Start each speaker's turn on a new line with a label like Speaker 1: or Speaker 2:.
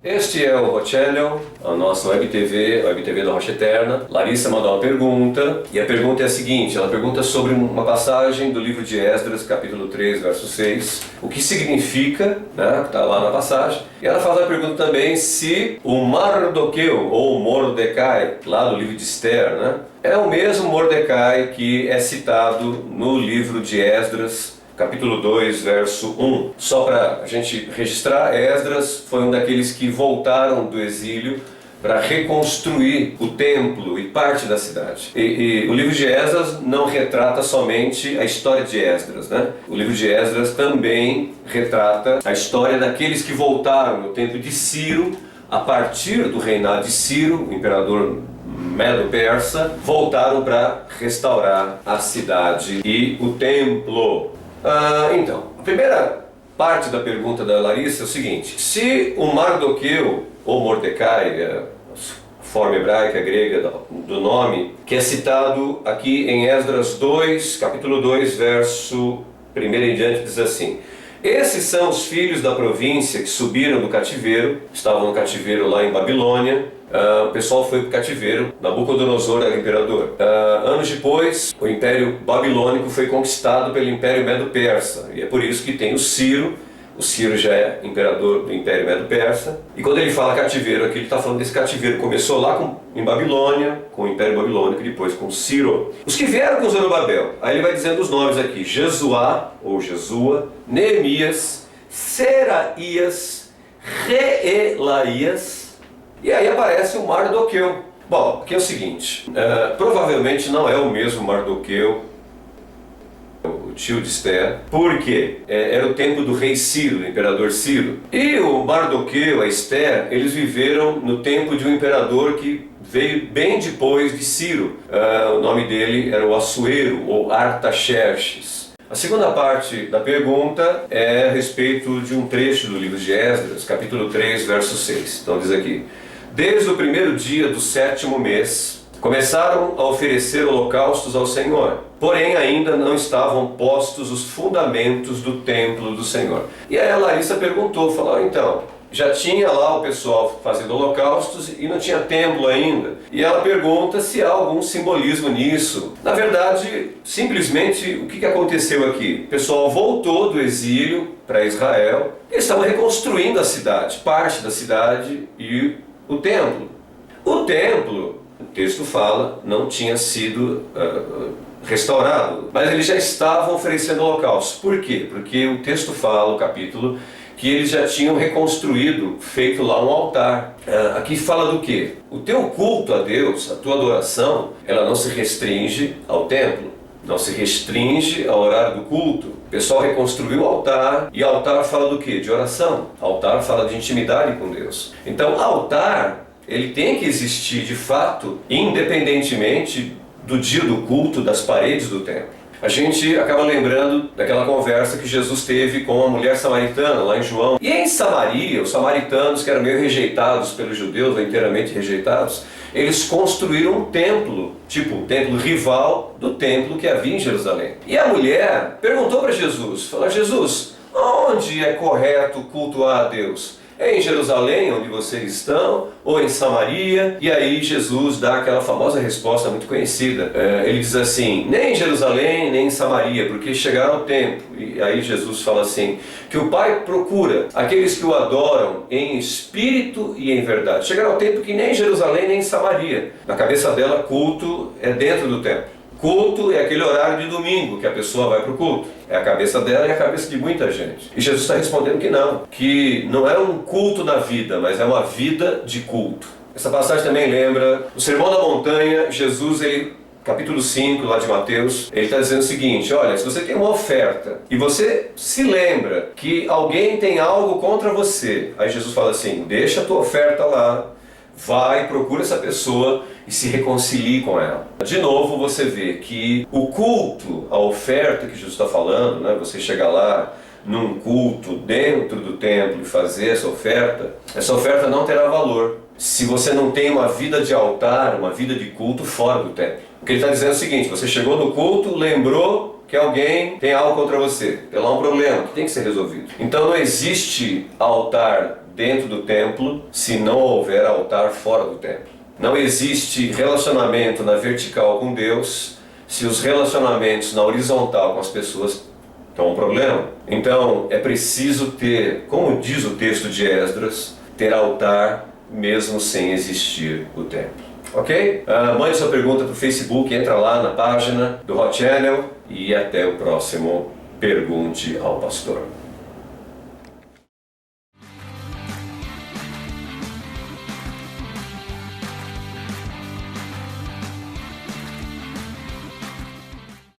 Speaker 1: Este é o Hot Channel, a nossa Web TV, a Web TV da Rocha Eterna. Larissa mandou uma pergunta, e a pergunta é a seguinte: ela pergunta sobre uma passagem do livro de Esdras, capítulo 3, verso 6, o que significa, né, que está lá na passagem. E ela faz a pergunta também se o Mardoqueu, ou Mordecai, lá do livro de Esther, né, é o mesmo Mordecai que é citado no livro de Esdras, capítulo 2, verso 1. Só para a gente registrar, Esdras foi um daqueles que voltaram do exílio para reconstruir o templo e parte da cidade. E o livro de Esdras não retrata somente a história de Esdras, né? O livro de Esdras também retrata a história daqueles que voltaram no tempo de Ciro, a partir do reinado de Ciro, o imperador Medo-Persa, voltaram para restaurar a cidade e o templo. Então, a primeira parte da pergunta da Larissa é o seguinte: se o Mardoqueu, ou Mordecai, a forma hebraica, grega do nome, que é citado aqui em Esdras 2, capítulo 2, verso 1 em diante, diz assim: esses são os filhos da província que subiram do cativeiro, estavam no cativeiro lá em Babilônia. O pessoal foi para o cativeiro, Nabucodonosor era imperador. Anos depois, o Império Babilônico foi conquistado pelo Império Medo-Persa, e é por isso que tem o Ciro já é imperador do Império Medo-Persa. E quando ele fala cativeiro aqui, ele está falando desse cativeiro que começou lá em Babilônia, com o Império Babilônico, e depois com Ciro. Os que vieram com Zorobabel, aí ele vai dizendo os nomes aqui: Jesuá, ou Jesua, Neemias, Seraías, Reelaías. E aí aparece o Mardoqueu. Bom, aqui é o seguinte, provavelmente não é o mesmo Mardoqueu, o tio de Esther, porque era o tempo do rei Ciro, do imperador Ciro. E o Mardoqueu, a Esther, eles viveram no tempo de um imperador que veio bem depois de Ciro. O nome dele era o Assuero, ou Artaxerxes. A segunda parte da pergunta é a respeito de um trecho do livro de Esdras, capítulo 3, verso 6. Então diz aqui: desde o primeiro dia do 7º mês, começaram a oferecer holocaustos ao Senhor, porém ainda não estavam postos os fundamentos do templo do Senhor. E aí a Larissa perguntou, falou: então, já tinha lá o pessoal fazendo holocaustos e não tinha templo ainda. E ela pergunta se há algum simbolismo nisso. Na verdade, simplesmente, o que aconteceu aqui? O pessoal voltou do exílio para Israel, eles estavam reconstruindo a cidade, parte da cidade e o templo. O templo, o texto fala, não tinha sido restaurado, mas eles já estavam oferecendo holocaustos. Por quê? Porque o texto fala, o capítulo, que eles já tinham reconstruído, feito lá um altar. Aqui fala do quê? O teu culto a Deus, a tua adoração, ela não se restringe ao templo, não se restringe ao horário do culto. O pessoal reconstruiu o altar, e altar fala do quê? De oração. Altar fala de intimidade com Deus. Então, altar, ele tem que existir de fato, independentemente do dia do culto, das paredes do templo. A gente acaba lembrando daquela conversa que Jesus teve com a mulher samaritana, lá em João. E em Samaria, os samaritanos, que eram meio rejeitados pelos judeus, ou inteiramente rejeitados, eles construíram um templo, tipo um templo rival do templo que havia em Jerusalém. E a mulher perguntou para Jesus, falou: Jesus, onde é correto cultuar a Deus? É em Jerusalém, onde vocês estão, ou em Samaria? E aí Jesus dá aquela famosa resposta muito conhecida. Ele diz assim: nem em Jerusalém, nem em Samaria, porque chegará o tempo. E aí Jesus fala assim, que o Pai procura aqueles que o adoram em espírito e em verdade. Chegará o tempo que nem em Jerusalém, nem em Samaria. Na cabeça dela, culto é dentro do templo. Culto é aquele horário de domingo que a pessoa vai para o culto. É a cabeça dela e a cabeça de muita gente. E Jesus está respondendo que não é um culto na vida, mas é uma vida de culto. Essa passagem também lembra o Sermão da Montanha. Jesus, capítulo 5 lá de Mateus, ele está dizendo o seguinte: olha, se você tem uma oferta e você se lembra que alguém tem algo contra você, aí Jesus fala assim: deixa a tua oferta lá, vai, procura essa pessoa e se reconcilie com ela. De novo você vê que o culto, a oferta que Jesus está falando, né, você chegar lá num culto dentro do templo e fazer essa oferta não terá valor se você não tem uma vida de altar, uma vida de culto fora do templo. O que ele está dizendo é o seguinte: você chegou no culto, lembrou que alguém tem algo contra você. Tem lá um problema que tem que ser resolvido. Então não existe altar dentro do templo se não houver altar fora do templo. Não existe relacionamento na vertical com Deus se os relacionamentos na horizontal com as pessoas estão um problema. Então é preciso ter, como diz o texto de Esdras, ter altar mesmo sem existir o templo. Ok? Mande sua pergunta para o Facebook, entra lá na página do Hot Channel e até o próximo Pergunte ao Pastor.